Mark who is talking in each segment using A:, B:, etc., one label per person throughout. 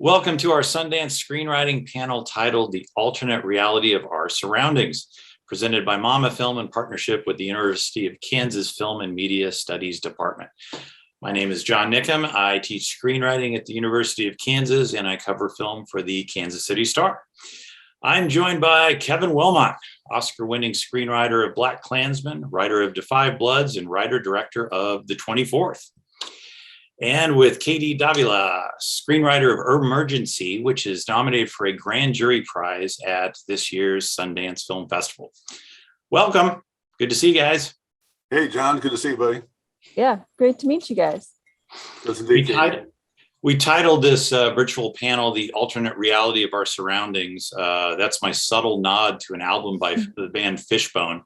A: Welcome to our Sundance screenwriting panel titled The Alternate Reality of Our Surroundings, presented by MamaFilm in partnership with the University of Kansas Film and Media Studies Department. My name is John Niccum. I teach screenwriting at the University of Kansas, and I cover film for the Kansas City Star. I'm joined by Kevin Willmott, Oscar-winning screenwriter of BlacKkKlansman, writer of Defy Bloods, and writer-director of The 24th. And with Katie Davila, screenwriter of Emergency, which is nominated for a grand jury prize at this year's Sundance Film Festival. Welcome. Good to see you guys.
B: Hey, John. Good to see you, buddy.
C: Yeah, great to meet you guys.
A: We titled this virtual panel, The Alternate Reality of Our Surroundings. That's my subtle nod to an album by the band Fishbone.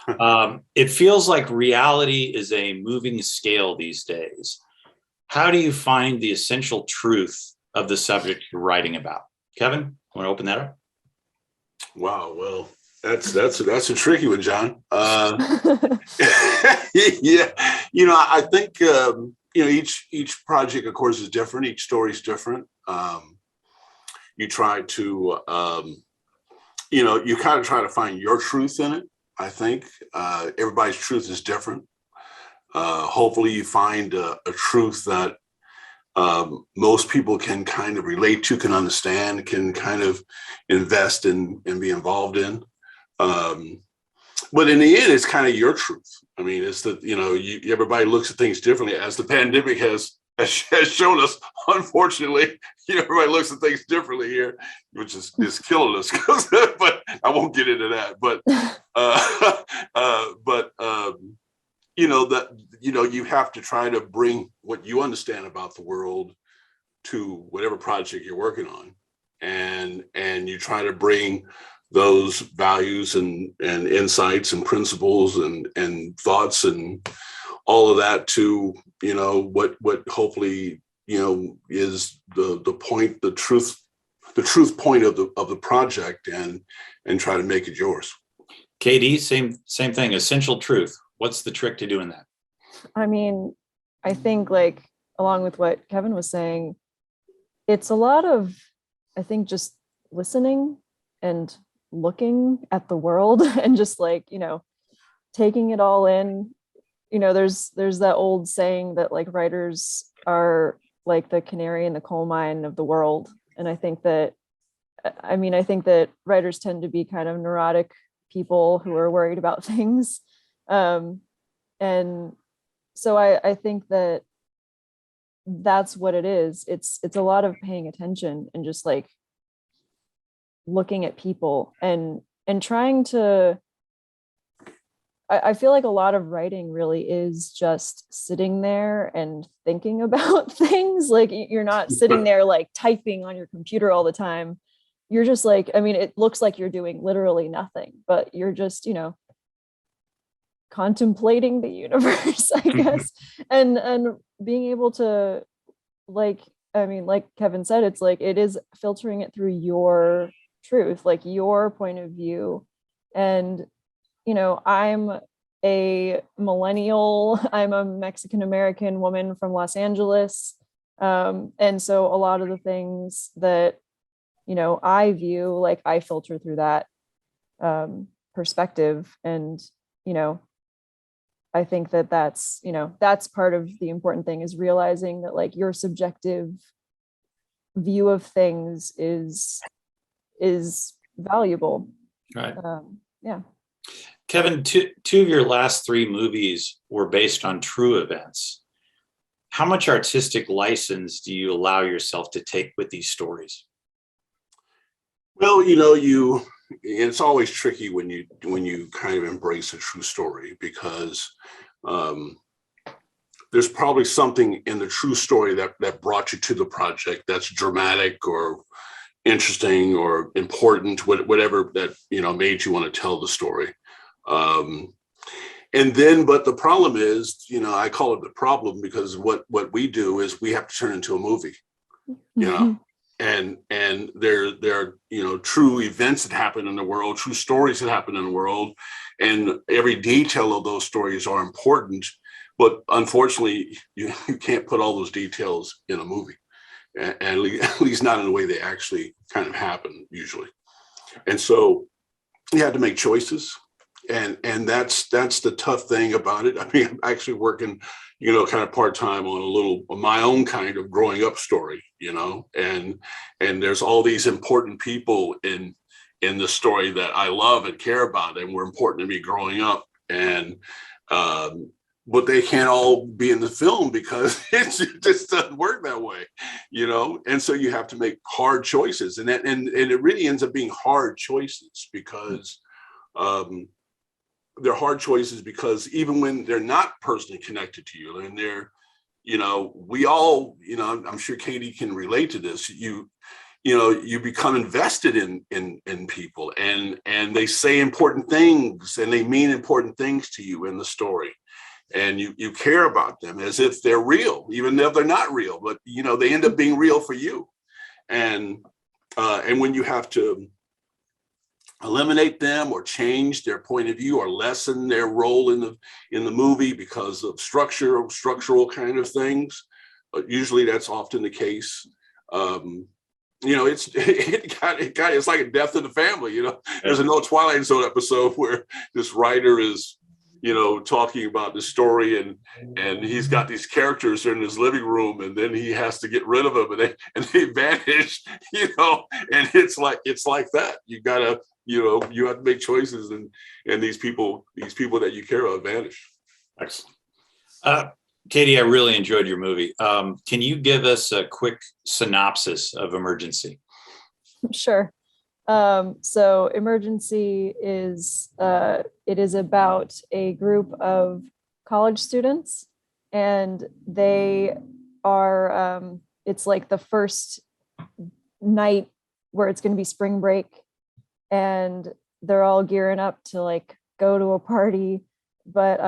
A: It feels like reality is a moving scale these days. How do you find the essential truth of the subject you're writing about? Kevin, want to open that up?
B: Wow, well, that's a tricky one, John. Yeah, I think each project, of course, is different. Each story is different. You try to you kind of try to find your truth in it. I think everybody's truth is different. Hopefully you find a truth that most people can kind of relate to, can understand, can kind of invest in and be involved in. But in the end, it's kind of your truth. I mean, it's that, everybody looks at things differently, as the pandemic has shown us. Unfortunately, everybody looks at things differently here, which is killing us. But I won't get into that. But you have to try to bring what you understand about the world to whatever project you're working on, and you try to bring those values and insights and principles and thoughts and all of that to what hopefully is the point, the truth point of the project, and try to make it yours.
A: Katie, same thing. Essential truth. What's the trick to doing that?
C: I mean, I think, like, along with what Kevin was saying, it's a lot of, I think, just listening and looking at the world and just taking it all in. There's that old saying that writers are like the canary in the coal mine of the world. And I think that writers tend to be kind of neurotic people who are worried about things. And so I think that's what it is. It's a lot of paying attention and just looking at people and trying to, I feel like a lot of writing really is just sitting there and thinking about things. You're not sitting there typing on your computer all the time. You're just it looks like you're doing literally nothing, but you're just, contemplating the universe, I guess, and being able to like Kevin said, it is filtering it through your truth, your point of view. And I'm a millennial, I'm a Mexican American woman from Los Angeles, and so a lot of the things that I view, I filter through that perspective. And I think that's part of the important thing, is realizing that your subjective view of things is valuable.
A: Right.
C: Yeah.
A: Kevin, two of your last three movies were based on true events. How much artistic license do you allow yourself to take with these stories?
B: Well, it's always tricky when you kind of embrace a true story, because there's probably something in the true story that brought you to the project that's dramatic or interesting or important, whatever that made you want to tell the story. But the problem is, I call it the problem because what we do is we have to turn into a movie, and there are true events that happen in the world, true stories that happen in the world, and every detail of those stories are important. But unfortunately, you can't put all those details in a movie. at least not in the way they actually kind of happen usually. And so you had to make choices. And that's the tough thing about it. I mean, I'm actually working, kind of part-time on my own kind of growing up story, and there's all these important people in the story that I love and care about and were important to me growing up. And but they can't all be in the film because it just doesn't work that way, and so you have to make hard choices, and it really ends up being hard choices because they're hard choices because even when they're not personally connected to you, and they're, we all, I'm sure Katie can relate to this. You become invested in people, and they say important things, and they mean important things to you in the story, and you care about them as if they're real, even if they're not real, but they end up being real for you, and when you have to eliminate them or change their point of view or lessen their role in the movie because of structural kind of things, but usually that's often the case. It's like a death in the family. There's an old Twilight Zone episode where this writer is talking about the story, and he's got these characters in his living room, and then he has to get rid of them, and they vanish, and it's like that. You gotta, you have to make choices, and these people that you care about vanish.
A: Excellent. Katie, I really enjoyed your movie. Can you give us a quick synopsis of Emergency?
C: Sure. So Emergency is it is about a group of college students, and they are it's like the first night where it's going to be spring break, and they're all gearing up to like go to a party, but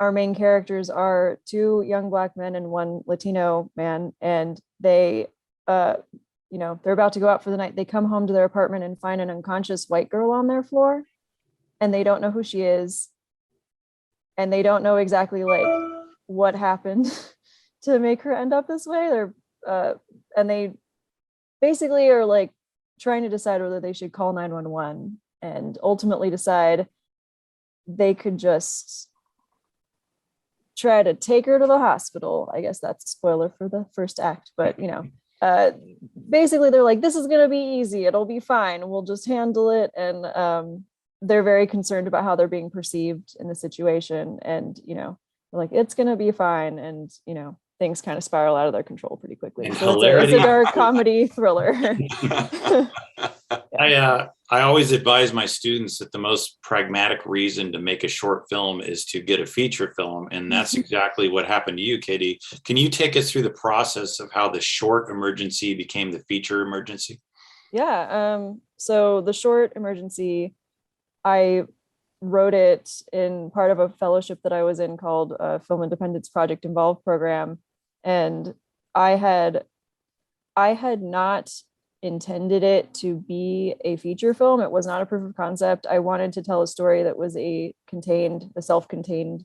C: our main characters are two young Black men and one Latino man, and they they're about to go out for the night. They come home to their apartment and find an unconscious white girl on their floor, and they don't know who she is, and they don't know exactly like what happened to make her end up this way. And they basically are like trying to decide whether they should call 911, and ultimately decide they could just try to take her to the hospital. I guess that's a spoiler for the first act, but basically they're like, this is going to be easy, it'll be fine, we'll just handle it. And they're very concerned about how they're being perceived in the situation, and they're like, it's going to be fine, and things kind of spiral out of their control pretty quickly.
A: And
C: so it's a dark comedy thriller.
A: I always advise my students that the most pragmatic reason to make a short film is to get a feature film. And that's exactly what happened to you, Katie. Can you take us through the process of how the short Emergency became the feature Emergency?
C: Yeah. So the short Emergency, I wrote it in part of a fellowship that I was in called Film Independence Project Involved program. And I had not intended it to be a feature film. It was not a proof of concept. I wanted to tell a story that was a self-contained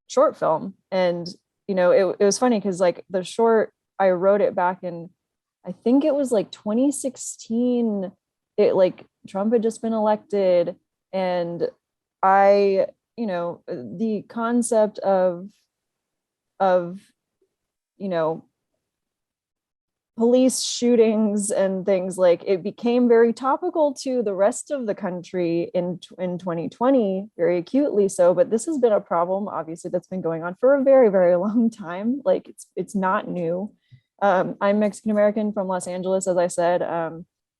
C: short film. And it was funny because like the short, I wrote it back in, I think it was like 2016. It like Trump had just been elected, and the concept of police shootings and things, like it became very topical to the rest of the country in 2020, very acutely so. But this has been a problem, obviously, that's been going on for a very, very long time. Like it's not new. I'm Mexican American from Los Angeles, as I said.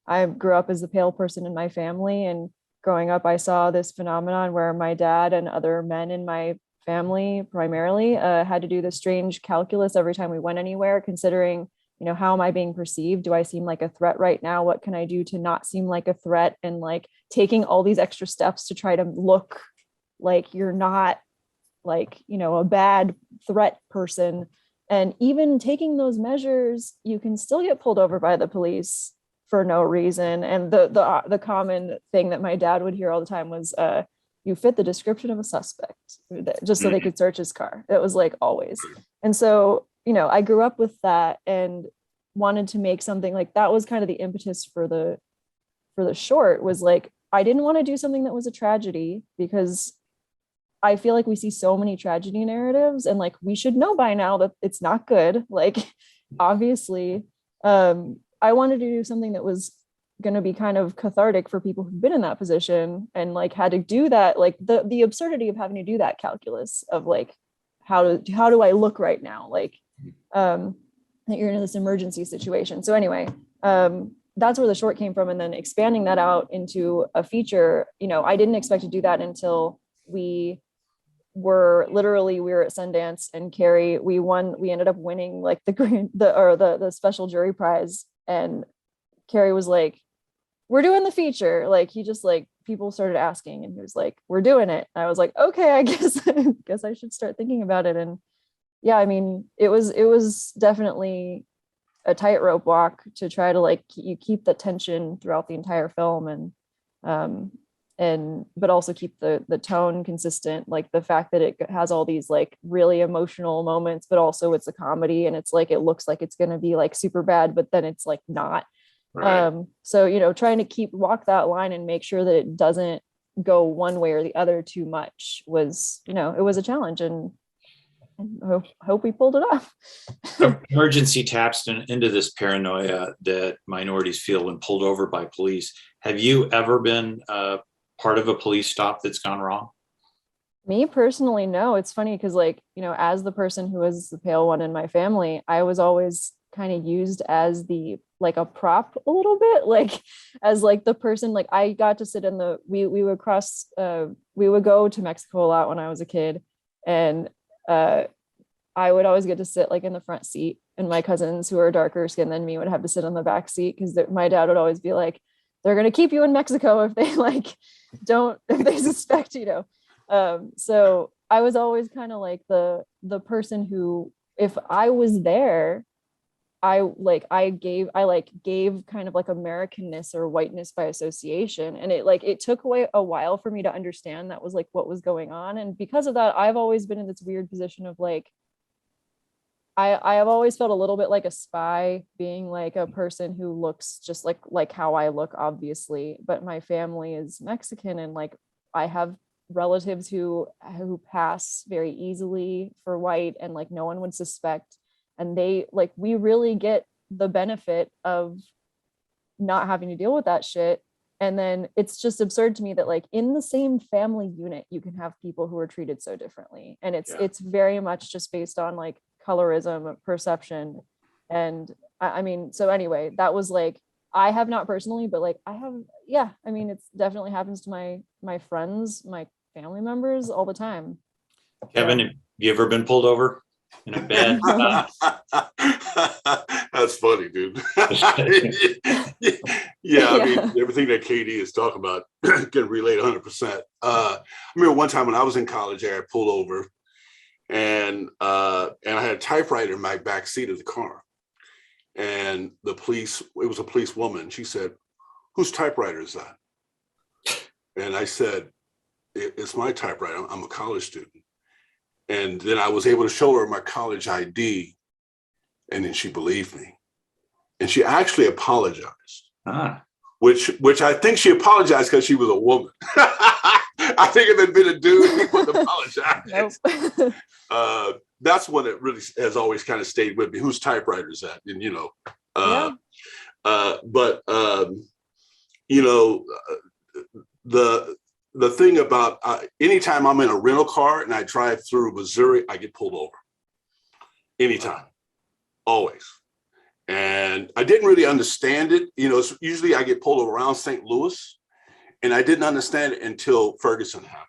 C: I grew up as the pale person in my family, and growing up, I saw this phenomenon where my dad and other men in my family primarily had to do this strange calculus every time we went anywhere, considering how am I being perceived? Do I seem like a threat right now? What can I do to not seem like a threat? And like taking all these extra steps to try to look like you're not like, a bad threat person. And even taking those measures, you can still get pulled over by the police for no reason. And the common thing that my dad would hear all the time was, you fit the description of a suspect, just so they could search his car. It was like always. And so, I grew up with that and wanted to make something like that. Was kind of the impetus for the short, was like, I didn't want to do something that was a tragedy, because I feel like we see so many tragedy narratives, and like, we should know by now that it's not good. Like, obviously, I wanted to do something that was going to be kind of cathartic for people who've been in that position and like had to do that, like the absurdity of having to do that calculus of like, how do I look right now? Like, that you're in this emergency situation. So anyway, that's where the short came from. And then expanding that out into a feature, I didn't expect to do that until we were at Sundance, and Carrie, we ended up winning like the special jury prize. And Carrie was like, we're doing the feature. Like, he just like, people started asking, and he was like, we're doing it. And I was like, okay, I guess I should start thinking about it. And yeah, I mean, it was definitely a tightrope walk to try to like, you keep the tension throughout the entire film, but also keep the tone consistent. Like, the fact that it has all these like really emotional moments, but also it's a comedy, and it's like, it looks like it's going to be like super bad, but then it's like not. Right. So, trying to walk that line and make sure that it doesn't go one way or the other too much was, it was a challenge, and hope we pulled it off.
A: Emergency taps into this paranoia that minorities feel when pulled over by police. Have you ever been part of a police stop that's gone wrong?
C: Me personally, no. It's funny because like, as the person who was the pale one in my family, I was always kind of used as like a prop a little bit, like as like the person, like I got to sit in we would go to Mexico a lot when I was a kid, and I would always get to sit like in the front seat, and my cousins who are darker skinned than me would have to sit in the back seat, because my dad would always be like, they're going to keep you in Mexico if they like if they suspect, so I was always kind of like the person who, if I was there, I gave kind of like Americanness or whiteness by association. And it took a while for me to understand that was like what was going on. And because of that, I've always been in this weird position of like, I have always felt a little bit like a spy, being like a person who looks just like how I look, obviously, but my family is Mexican, and like I have relatives who pass very easily for white, and like no one would suspect. And they like, we really get the benefit of not having to deal with that shit. And then it's just absurd to me that like in the same family unit, you can have people who are treated so differently. And it's very much just based on like colorism, perception. And I mean, so anyway, that was like, I have not personally, but like I have, I mean, it's definitely happens to my friends, my family members all the time.
B: Kevin,
A: have you ever been pulled over in a bad
B: That's funny, dude. I mean, everything that KD is talking about can relate 100%. I remember one time when I was in college, I got pulled over, and I had a typewriter in my back seat of the car. And it was a police woman. She said, "Whose typewriter is that?" And I said, "It's my typewriter. I'm a college student." And then I was able to show her my college ID, and then she believed me. And she actually apologized, which I think she apologized because she was a woman. I think if it had been a dude, he wouldn't apologize. Nope. That's one that really has always kind of stayed with me. Whose typewriter is that? And, the thing about anytime I'm in a rental car and I drive through Missouri, I get pulled over. Anytime, always. And I didn't really understand it. Usually I get pulled over around St. Louis, and I didn't understand it until Ferguson happened.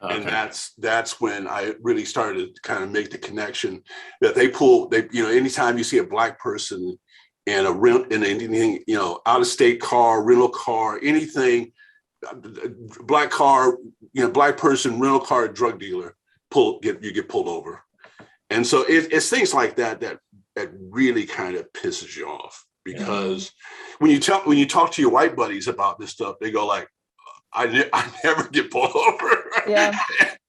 B: Okay. And that's when I really started to kind of make the connection that anytime you see a Black person in anything, out of state car, rental car, anything, Black car, Black person, rental car, drug dealer, you get pulled over. And so it's things like that really kind of pisses you off, because when you talk to your white buddies about this stuff, they go like, I never get pulled over. Yeah.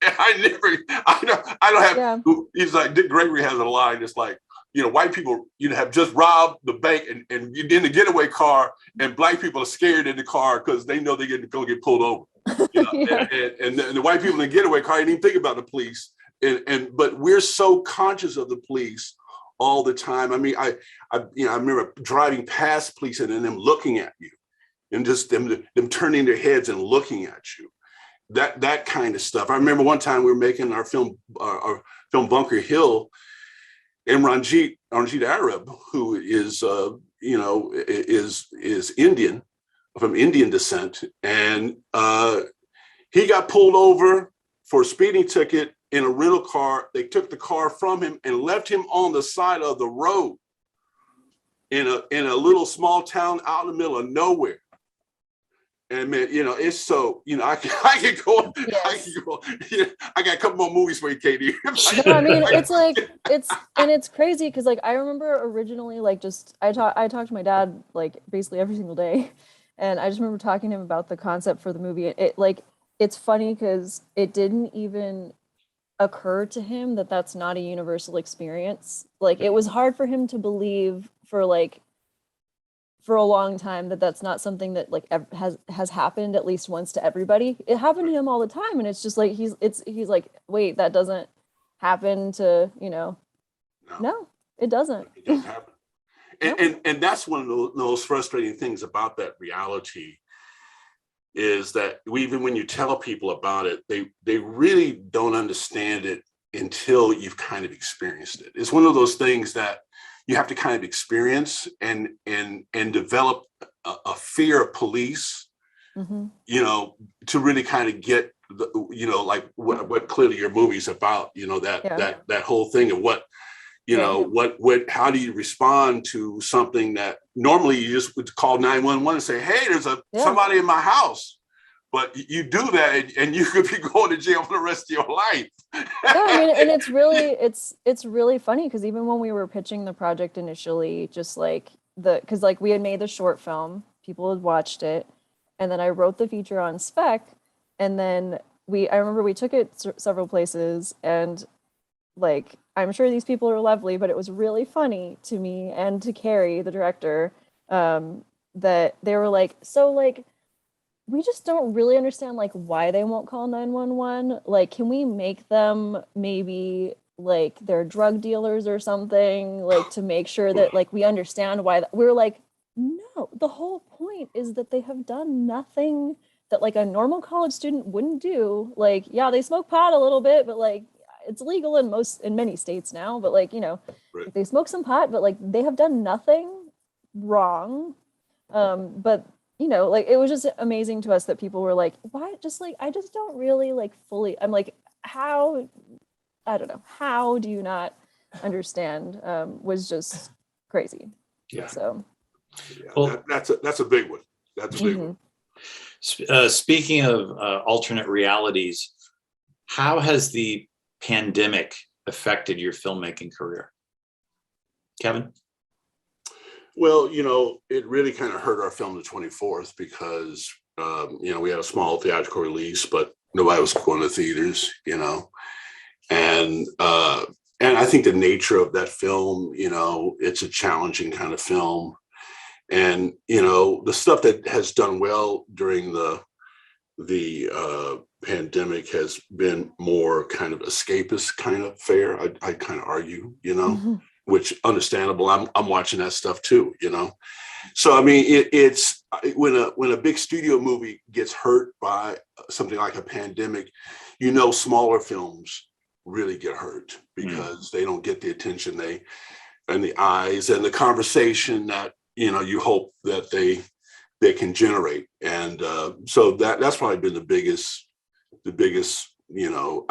B: I don't have, he's like, Dick Gregory has a line. It's like, white people, have just robbed the bank and you're in the getaway car, and black people are scared in the car because they know they're going to get pulled over.
C: Yeah.
B: And the white people in the getaway car didn't even think about the police. But we're so conscious of the police all the time. I mean, I remember driving past police and them looking at you, and just them turning their heads and looking at you. That kind of stuff. I remember one time we were making our film Bunker Hill, and Ranjit Arab, who is is Indian, from Indian descent, and he got pulled over for a speeding ticket in a rental car. They took the car from him and left him on the side of the road in a little small town out in the middle of nowhere. And man, it's so, I can go,
C: Yes.
B: I got a couple more movies for you, Katie.
C: No, I mean, it's crazy because like I remember originally like just I talked to my dad like basically every single day, and I just remember talking to him about the concept for the movie. It's funny because it didn't even occur to him that that's not a universal experience. Like it was hard for him to believe for a long time that that's not something that like has happened at least once to everybody. It happened to him all the time, and it's just like he's like, wait, that doesn't happen to no, it doesn't.
B: It doesn't happen. And that's one of the most frustrating things about that reality is that even when you tell people about it, they really don't understand it until you've kind of experienced it. It's one of those things that you have to kind of experience and develop a fear of police,
C: Mm-hmm.
B: to really kind of get like what clearly your movie's about, that whole thing of what, how do you respond to something that normally you just would call 911 and say, hey, there's somebody in my house. But you do that and you could be going to jail for the rest of your life.
C: I mean, and it's really funny because even when we were pitching the project initially, just like because like we had made the short film, people had watched it, and then I wrote the feature on spec, and then I remember we took it several places, and like I'm sure these people are lovely, but it was really funny to me and to Carrie, the director, that they were like, so like, we just don't really understand like why they won't call 911. Like, can we make them maybe like they're drug dealers or something, like to make sure that like we understand why we're like, no, the whole point is that they have done nothing that like a normal college student wouldn't do. Like, yeah, they smoke pot a little bit, but like it's legal in many states now, but like,
B: Right.
C: they smoke some pot, but like they have done nothing wrong. But like it was just amazing to us that people were like, why? Just like, I just don't really like fully, I'm like, how, I don't know, how do you not understand? Was just crazy.
A: Yeah.
C: So.
B: Yeah,
A: well,
B: that's a big one. That's a big one.
A: Speaking of alternate realities, how has the pandemic affected your filmmaking career? Kevin?
B: Well, it really kind of hurt our film the 24th because, we had a small theatrical release, but nobody was going to theaters, and I think the nature of that film, it's a challenging kind of film. And, the stuff that has done well during the pandemic has been more kind of escapist kind of fare. I kind of argue,
C: Mm-hmm.
B: which understandable. I'm watching that stuff too, So I mean, it's when a big studio movie gets hurt by something like a pandemic, smaller films really get hurt because they don't get the attention and the eyes and the conversation that you hope that they can generate. And so that's probably been the biggest. I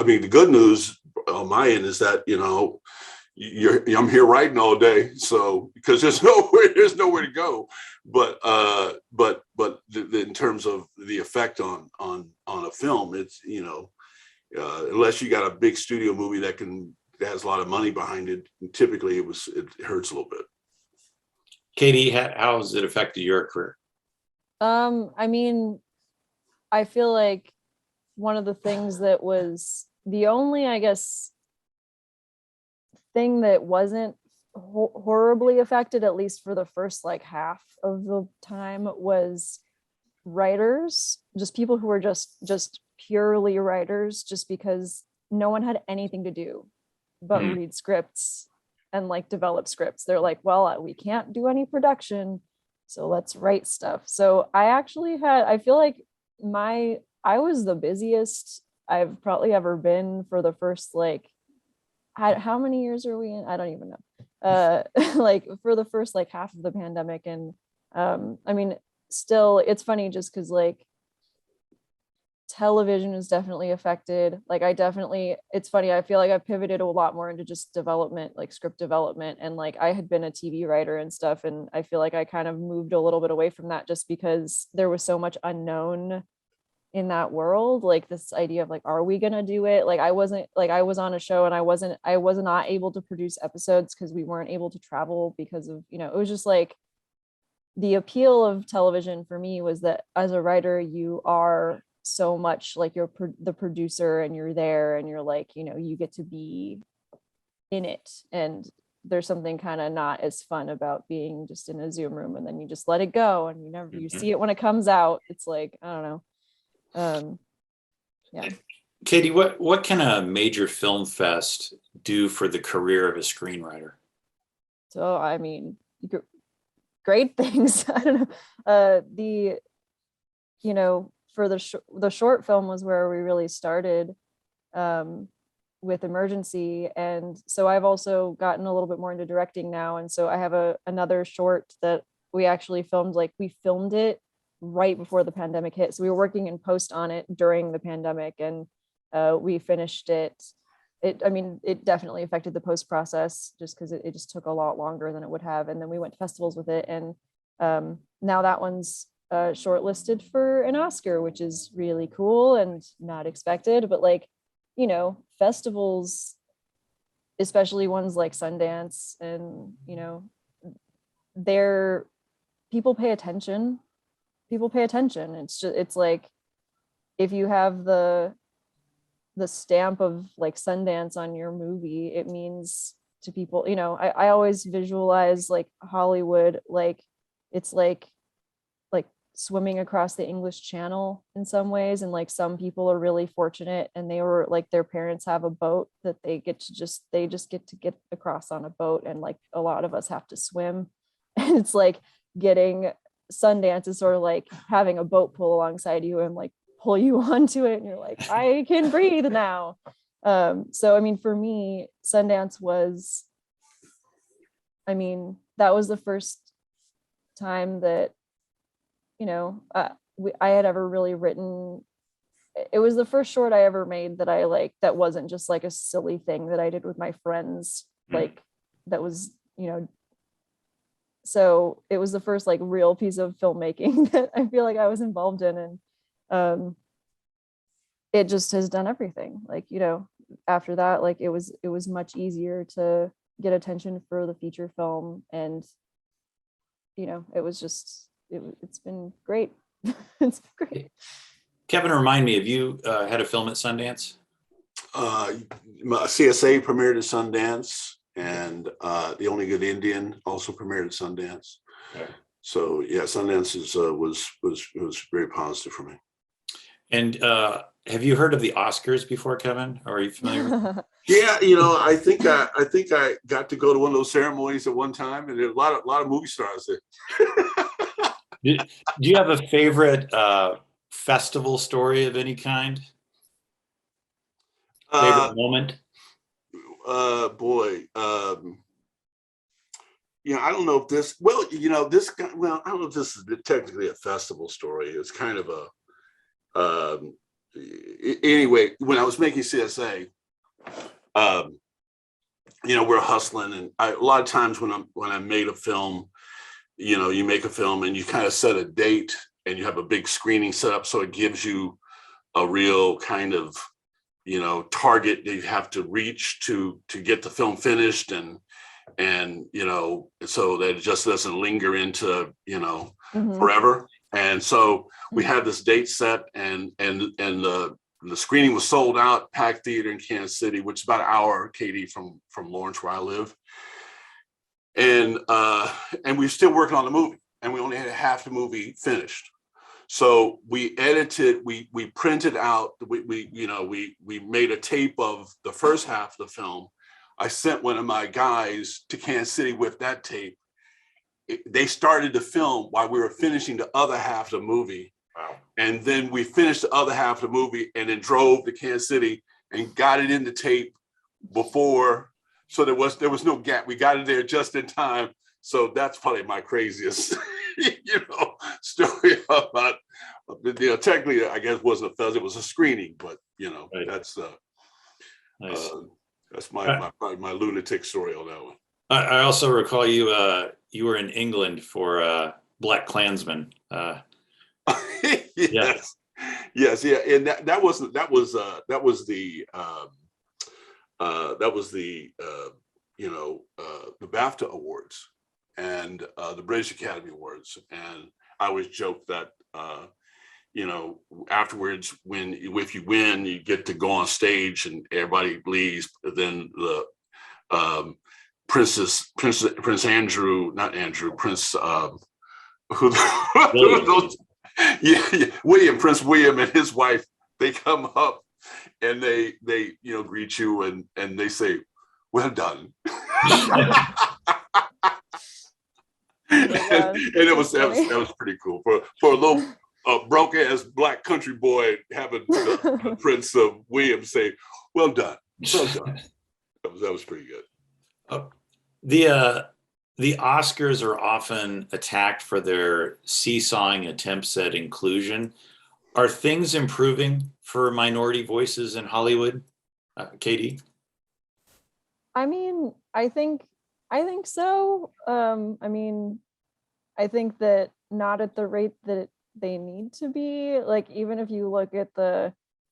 B: mean, the good news on my end is that I'm here writing all day, so because there's nowhere to go. But in terms of the effect on a film, it's unless you got a big studio movie that has a lot of money behind it, typically it hurts a little bit.
A: Katie, how has it affected your career?
C: I mean, I feel like one of the things that was the only, I guess, thing that wasn't horribly affected, at least for the first like half of the time, was writers, just people who were just purely writers, just because no one had anything to do but read scripts and like develop scripts. They're like, well, we can't do any production, so let's write stuff. So I feel like I was the busiest I've probably ever been for the first like, how many years are we in? I don't even know. Like for the first like half of the pandemic. And I mean, still, it's funny just because like television is definitely affected. Like it's funny, I feel like I pivoted a lot more into just development, like script development. And like I had been a TV writer and stuff. And I feel like I kind of moved a little bit away from that just because there was so much unknown in that world. Like this idea of like, are we gonna do it? Like I was on a show and I was not able to produce episodes because we weren't able to travel because of, it was just like the appeal of television for me was that as a writer, you are so much like you're the producer and you're there and you're like, you get to be in it. And there's something kind of not as fun about being just in a Zoom room and then you just let it go and you see it when it comes out. It's like, I don't know. Yeah.
A: Katie, what can a major film fest do for the career of a screenwriter?
C: So, I mean, great things. I don't know. For the short film was where we really started with Emergency. And so I've also gotten a little bit more into directing now. And so I have another short that we actually filmed, we filmed it right before the pandemic hit. So we were working in post on it during the pandemic and we finished it. It definitely affected the post process just because it just took a lot longer than it would have. And then we went to festivals with it. And now that one's shortlisted for an Oscar, which is really cool and not expected. But festivals, especially ones like Sundance, and people pay attention. It's like if you have the stamp of like Sundance on your movie, it means to people, I always visualize like Hollywood, like it's like swimming across the English Channel in some ways. And like some people are really fortunate and they were like, their parents have a boat that they just get to get across on a boat. And like a lot of us have to swim. And it's like getting Sundance is sort of like having a boat pull alongside you and like pull you onto it. And you're like, I can breathe now. So, for me, Sundance was, that was the first time that, I had ever really written. It was the first short I ever made that I like, that wasn't just like a silly thing that I did with my friends. Like that was, so it was the first like real piece of filmmaking that I feel like I was involved in. And it just has done everything. Like, after that, like it was much easier to get attention for the feature film. And, it was just, it's been great. It's been great.
A: Kevin, remind me, have you had a film at Sundance?
B: CSA premiered at Sundance, and The Only Good Indian also premiered at Sundance. Okay. So yeah, Sundance was very positive for me.
A: And have you heard of the Oscars before, Kevin? Or are you familiar with them?
B: Yeah, I think I got to go to one of those ceremonies at one time, and there were a lot of movie stars there.
A: Do you have a favorite festival story of any kind? Favorite moment?
B: Boy, I don't know if this. Well, I don't know if this is technically a festival story. It's kind of a. Anyway, when I was making CSA, we're hustling, and a lot of times when I made a film. You make a film and you kind of set a date and you have a big screening set up. So it gives you a real kind of, target that you have to reach to get the film finished and so that it just doesn't linger into, forever. And so we had this date set and the screening was sold out, packed theater in Kansas City, which is about an hour, Katie, from Lawrence, where I live. and we're still working on the movie, and we only had half the movie finished. So we edited, we printed out, we made a tape of the first half of the film. I sent one of my guys to Kansas City with that tape. They started the film while we were finishing the other half of the movie.
A: Wow.
B: And then we finished the other half of the movie and then drove to Kansas City and got it in the tape before. So there was no gap. We got it there just in time. So that's probably my craziest, story about, technically, I guess it wasn't a festival, it was a screening, but right. That's
A: nice.
B: That's my lunatic story on that one.
A: I also recall you were in England for BlacKkKlansman.
B: Yes, yeah, and that was the BAFTA Awards and the British Academy Awards, and I always joke that afterwards, if you win, you get to go on stage and everybody leaves. Then the Prince Prince William and his wife, they come up and they greet you and they say, "Well done." and that was pretty cool for a little broke ass black country boy having Prince William say, "Well done, well done." That was pretty good.
A: The Oscars are often attacked for their seesawing attempts at inclusion. Are things improving for minority voices in Hollywood, Katie?
C: I mean, I think so. I think that not at the rate that they need to be. Like, even if you look at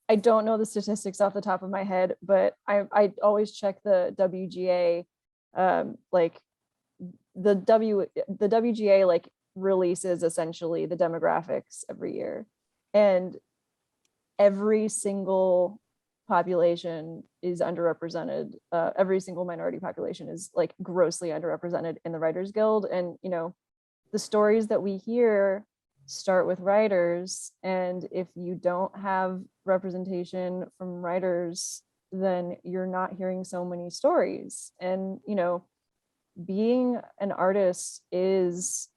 C: I don't know the statistics off the top of my head, but I always check the WGA, the WGA releases essentially the demographics every year, and every single population is underrepresented. Every single minority population is grossly underrepresented in the Writers Guild. And the stories that we hear start with writers, and if you don't have representation from writers, then you're not hearing so many stories. And being an artist is,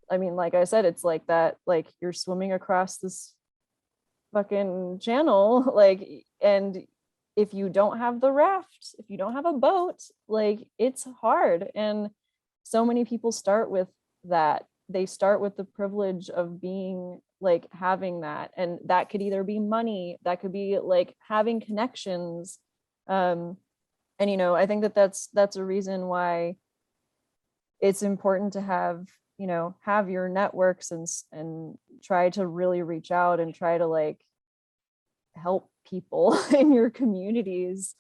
C: like I said, it's like that, you're swimming across this fucking channel, and if you don't have the raft, if you don't have a boat, it's hard. And so many people start with that. They start with the privilege of being having that, and that could either be money, that could be having connections, and I think that's a reason why it's important to have your networks and try to really reach out and try to help people in your communities,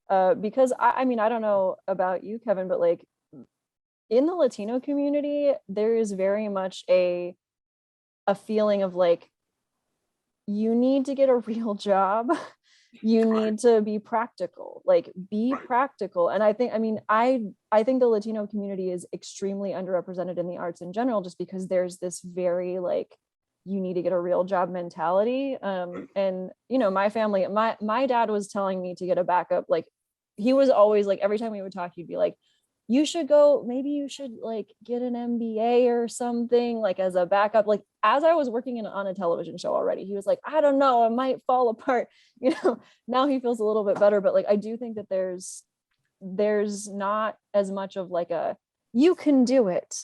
C: because I don't know about you, Kevin, but in the Latino community, there is very much a feeling of you need to get a real job. You need to be practical, practical. And I think the Latino community is extremely underrepresented in the arts in general, just because there's this very you need to get a real job mentality. And my family, my dad was telling me to get a backup. He was always every time we would talk, he'd be like, you should get an MBA or something as a backup. As I was working on a television show already, he was like, I don't know, I might fall apart. Now he feels a little bit better, but I do think that there's not as much of you can do it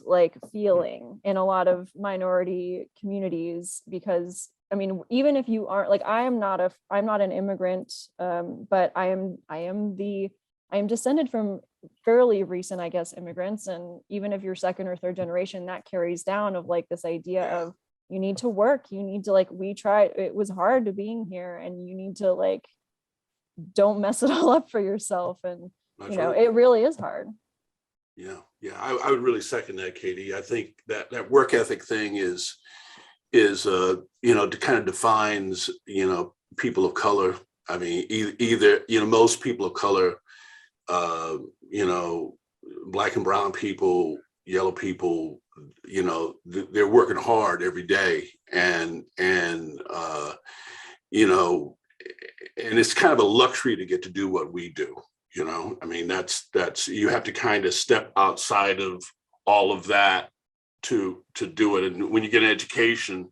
C: feeling in a lot of minority communities, because even if you aren't I'm not an immigrant, but I am descended from fairly recent, I guess, immigrants. And even if you're second or third generation, that carries down of this idea of you need to work, you need to we tried, it was hard to being here, and you need to don't mess it all up for yourself. And it really is hard.
B: Yeah, I would really second that, Katie. I think that work ethic thing is kind of defines people of color. Either most people of color Black and brown people, yellow people, you know, they're working hard every day, and you know, and it's kind of a luxury to get to do what we do. You know, I mean, that's you have to kind of step outside of all of that to do it. And when you get an education,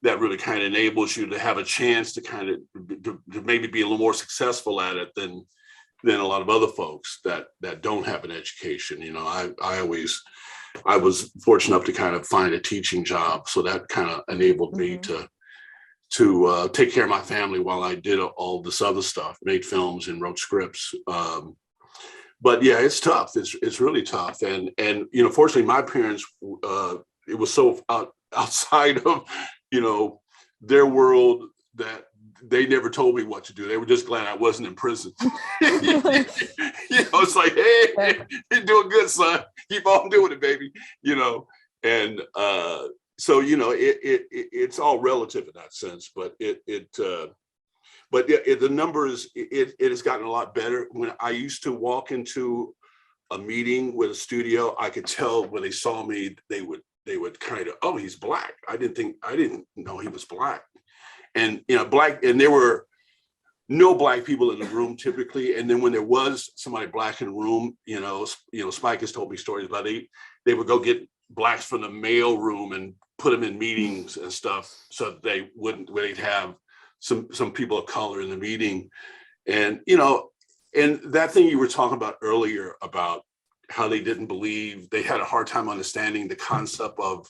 B: that really kind of enables you to have a chance to kind of to maybe be a little more successful at it than a lot of other folks that don't have an education. You know, I was fortunate enough to kind of find a teaching job, so that kind of enabled me to take care of my family while I did all this other stuff, made films and wrote scripts. But yeah, it's tough. It's really tough. And you know, fortunately, my parents, it was so outside of, you know, their world that they never told me what to do. They were just glad I wasn't in prison. You know, it's like, hey, you're doing good, son. Keep on doing it, baby. You know, and so, you know, it's all relative in that sense, but but the numbers, it has gotten a lot better. When I used to walk into a meeting with a studio, I could tell when they saw me, they would kind of, oh, he's Black. I didn't know he was Black. And, you know, Black, and there were no Black people in the room typically. And then when there was somebody Black in the room, you know, Spike has told me stories about they would go get Blacks from the mail room and put them in meetings and stuff, so that they'd have some people of color in the meeting. And, you know, and that thing you were talking about earlier about how they didn't believe, they had a hard time understanding the concept of,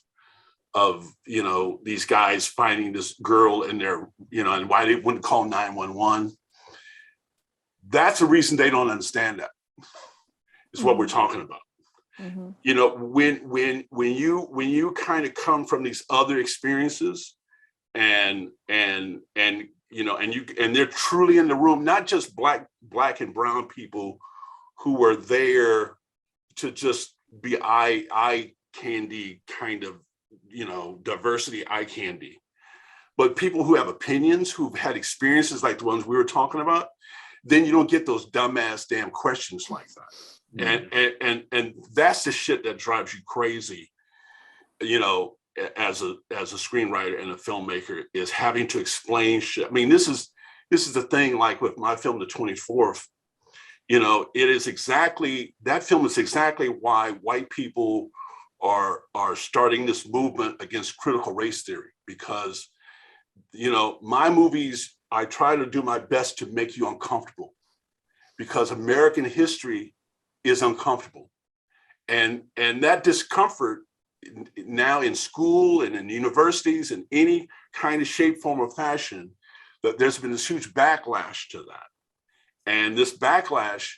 B: you know, these guys finding this girl in their, you know, and why they wouldn't call 911. That's a reason they don't understand that. Is what we're talking about. Mm-hmm. You know, when you kind of come from these other experiences and you know, and they're truly in the room, not just black and brown people who were there to just be eye candy kind of, you know, diversity eye candy, but people who have opinions, who've had experiences like the ones we were talking about, then you don't get those dumbass damn questions like that. Mm-hmm. And that's the shit that drives you crazy, you know, as a screenwriter and a filmmaker, is having to explain shit. I mean, this is the thing, like with my film, The 24th, you know, that film is exactly why white people are starting this movement against critical race theory, because, you know, my movies, I try to do my best to make you uncomfortable, because American history is uncomfortable. And that discomfort now in school and in universities in any kind of shape, form, or fashion, that there's been this huge backlash to that. And this backlash,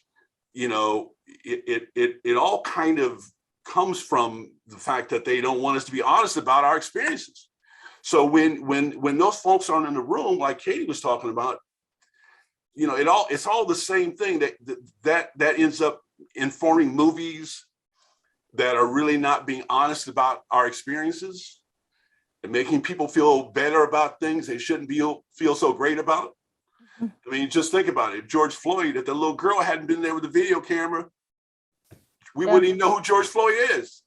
B: you know, it all kind of comes from the fact that they don't want us to be honest about our experiences. So when those folks aren't in the room, like Katie was talking about, you know, it's all the same thing that ends up informing movies that are really not being honest about our experiences and making people feel better about things they shouldn't feel so great about. I mean, just think about it. If George Floyd, if the little girl hadn't been there with the video camera, we wouldn't even know who George Floyd is.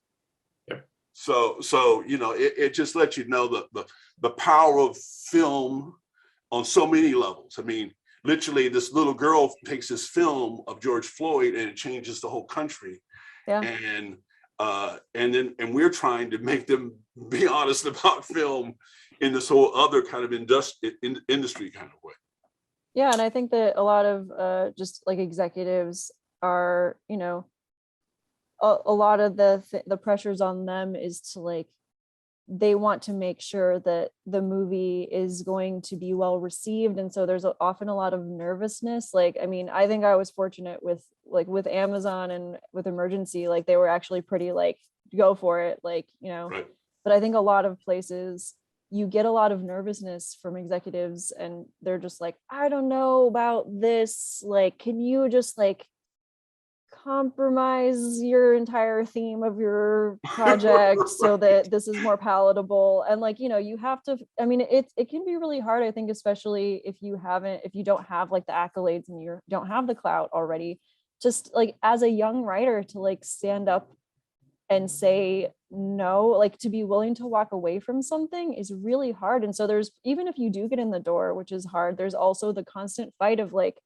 B: Yeah. So you know, it just lets you know the power of film on so many levels. I mean, literally, this little girl takes this film of George Floyd and it changes the whole country. Yeah. And we're trying to make them be honest about film in this whole other kind of industry kind of way.
C: Yeah, and I think that a lot of just like executives are, you know, a lot of the pressures on them is to, like, they want to make sure that the movie is going to be well received, and so there's often a lot of nervousness. Like, I mean, I think I was fortunate with Amazon and with Emergency, like they were actually pretty like, go for it, like, you know. Right. But I think a lot of places you get a lot of nervousness from executives, and they're just like, I don't know about this, like, can you just like compromise your entire theme of your project so that this is more palatable? And like, you know, you have to, I mean, it can be really hard, I think, especially if you don't have like the accolades and you don't have the clout already, just like as a young writer to like stand up and say no, like to be willing to walk away from something is really hard. And so there's, even if you do get in the door, which is hard, there's also the constant fight of like,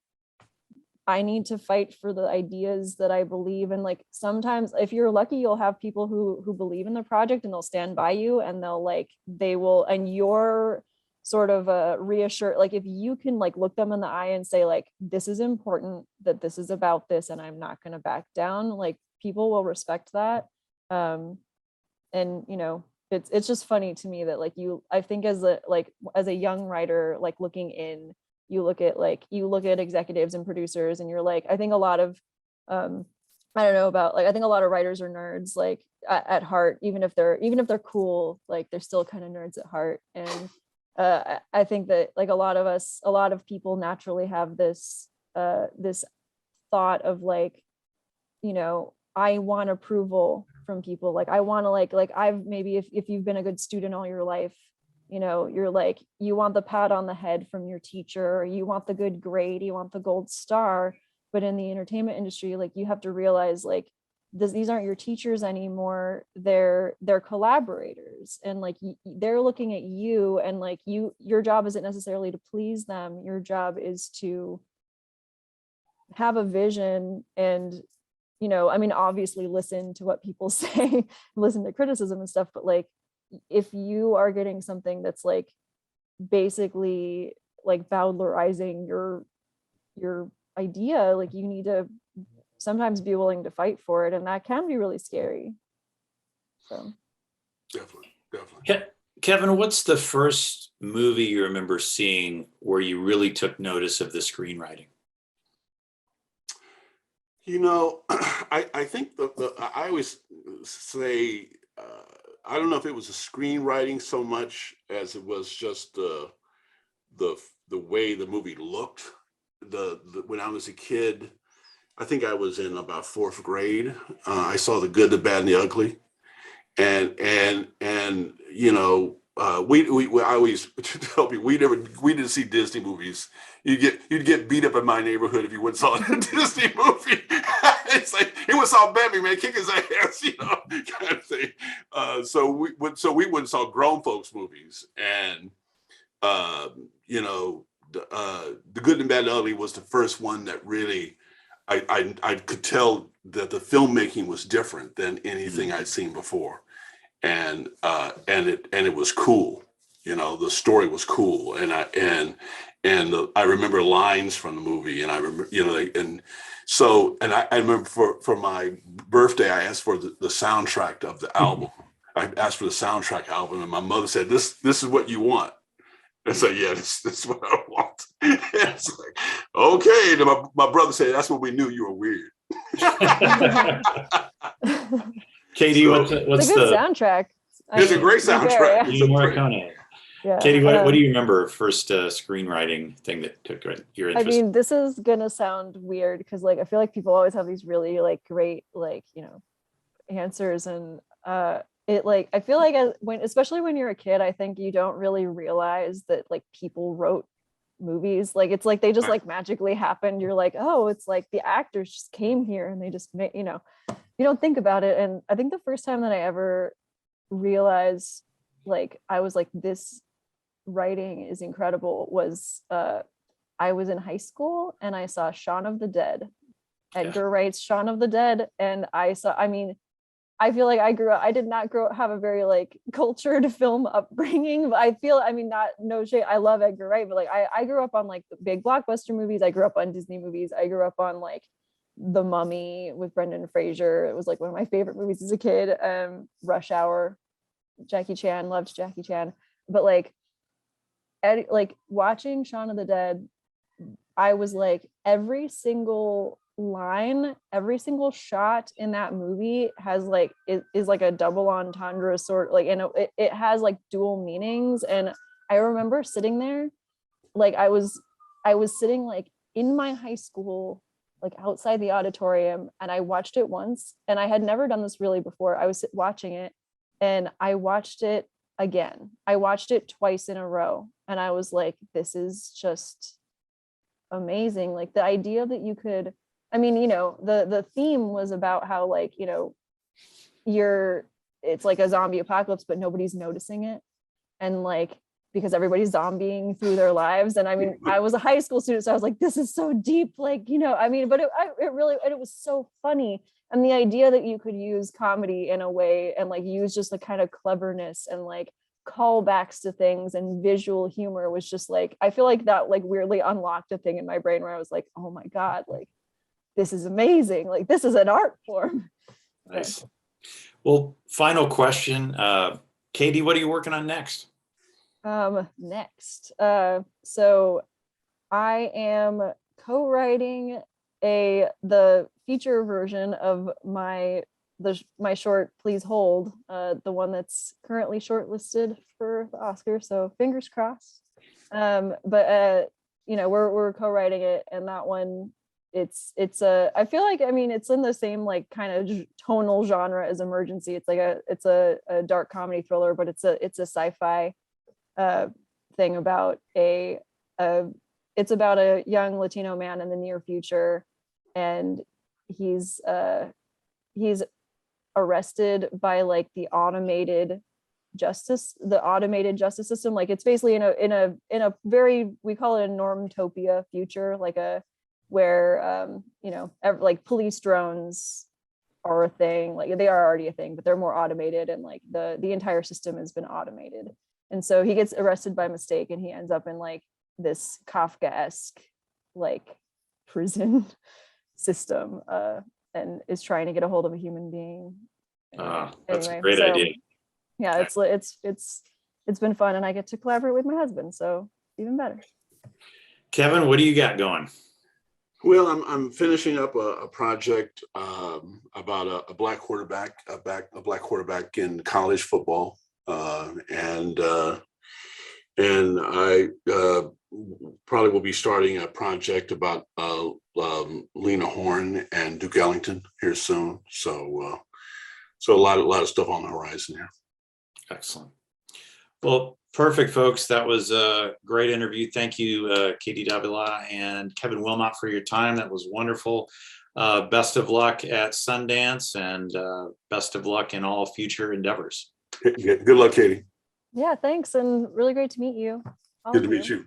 C: I need to fight for the ideas that I believe in. Like sometimes if you're lucky, you'll have people who believe in the project and they'll stand by you, and they will, and you're sort of reassure, like if you can like look them in the eye and say like, this is important, that this is about this, and I'm not going to back down, like people will respect that. And you know, it's just funny to me that like I think as a young writer, like looking in, you look at executives and producers, and you're like, I think a lot of I don't know about, like I think a lot of writers are nerds, like at heart, even if they're cool, like they're still kind of nerds at heart. And I think that like a lot of people naturally have this this thought of like, you know, I want approval from people, like I want to like I've maybe if you've been a good student all your life, you know, you're like, you want the pat on the head from your teacher, or you want the good grade, you want the gold star. But in the entertainment industry, like you have to realize like these aren't your teachers anymore, they're collaborators, and like they're looking at you, and like your job isn't necessarily to please them, your job is to have a vision. And you know, I mean, obviously listen to what people say, listen to criticism and stuff, but like if you are getting something that's like basically like Bowdlerizing your idea, like you need to sometimes be willing to fight for it, and that can be really scary. So
B: Definitely.
A: Kevin, what's the first movie you remember seeing where you really took notice of the screenwriting?
B: You know, I think I always say, I don't know if it was the screenwriting so much as it was just the way the movie looked. When I was a kid, I think I was in about fourth grade. I saw The Good, the Bad, and the Ugly, and you know, I always tell people we didn't see Disney movies. You'd get beat up in my neighborhood if you went and saw a Disney movie. It's like, he went and saw Bambi, man, kick his ass, you know, kind of thing. So we went and saw grown folks movies, and you know, The Good and Bad and Ugly was the first one that really I could tell that the filmmaking was different than anything I'd seen before, and it was cool. You know, the story was cool, and I remember lines from the movie, and I remember, you know, I remember for my birthday, I asked for the soundtrack of the album. I asked for the soundtrack album, and my mother said, "This is what you want." I said, "Yeah, this is what I want." It's like, okay. And my brother said, "That's when we knew you were weird."
A: Katie, what's
C: it's a good soundtrack.
B: It's a great soundtrack.
C: Yeah.
A: Katie, what do you remember first screenwriting thing that took your interest?
C: I mean, this is gonna sound weird because like I feel like people always have these really like great like, you know, answers, and it like I feel like especially when you're a kid, I think you don't really realize that like people wrote movies. Like it's like they just like magically happened. You're like, oh, it's like the actors just came here and they just made, you know, you don't think about it. And I think the first time that I ever realized like I was like, this writing is incredible was I was in high school and I saw Shaun of the Dead, Edgar Wright's Shaun of the Dead, and I mean, I feel like I did not have a very like cultured film upbringing, but I feel, I mean, no shade, I love Edgar Wright, but like I grew up on like the big blockbuster movies. I grew up on Disney movies. I grew up on like The Mummy with Brendan Fraser. It was like one of my favorite movies as a kid. Rush Hour, Jackie Chan, loved Jackie Chan. But like watching Shaun of the Dead, I was like, every single line, every single shot in that movie has like is like a double entendre sort, like, and it has like dual meanings. And I remember sitting there, like I was sitting like in my high school, like outside the auditorium, and I watched it once, and I had never done this really before. I was watching it, and I watched it again. I watched it twice in a row, and I was like, this is just amazing. Like the idea that you could, I mean, you know, the theme was about how, like, you know, it's like a zombie apocalypse, but nobody's noticing it. And like, because everybody's zombieing through their lives. And I mean, I was a high school student, so I was like, this is so deep, like, you know, I mean, but it really, and it was so funny. And the idea that you could use comedy in a way and like use just the kind of cleverness and like callbacks to things and visual humor was just like, I feel like that like weirdly unlocked a thing in my brain where I was like, oh my God, like, this is amazing. Like, this is an art form.
A: Nice. Well, final question. Katie, what are you working on next?
C: Next. So I am co-writing the feature version of my short Please Hold, the one that's currently shortlisted for the Oscar, so fingers crossed. But you know, we're co-writing it, and that one, I feel like, I mean, it's in the same like kind of tonal genre as Emergency. It's like it's a dark comedy thriller, but it's a sci-fi thing about it's about a young Latino man in the near future, and he's arrested by like the automated justice system. Like, it's basically in a very, we call it a normtopia future, like where you know, like police drones are a thing, like they are already a thing, but they're more automated, and like the entire system has been automated. And so he gets arrested by mistake, and he ends up in like this Kafka-esque like prison system, and is trying to get a hold of a human being.
A: That's a great idea.
C: Yeah, it's been fun, and I get to collaborate with my husband, so even better.
A: Kevin, what do you got going?
B: Well, I'm finishing up a project about a black quarterback, a black quarterback in college football, and I probably will be starting a project about Lena Horne and Duke Ellington here soon. So a lot of stuff on the horizon here.
A: Excellent. Well, perfect, folks. That was a great interview. Thank you, Katie Davila and Kevin Willmott, for your time. That was wonderful. Best of luck at Sundance, and best of luck in all future endeavors.
B: Good luck, Katie.
C: Yeah, thanks, and really great to meet you.
B: Good to meet you.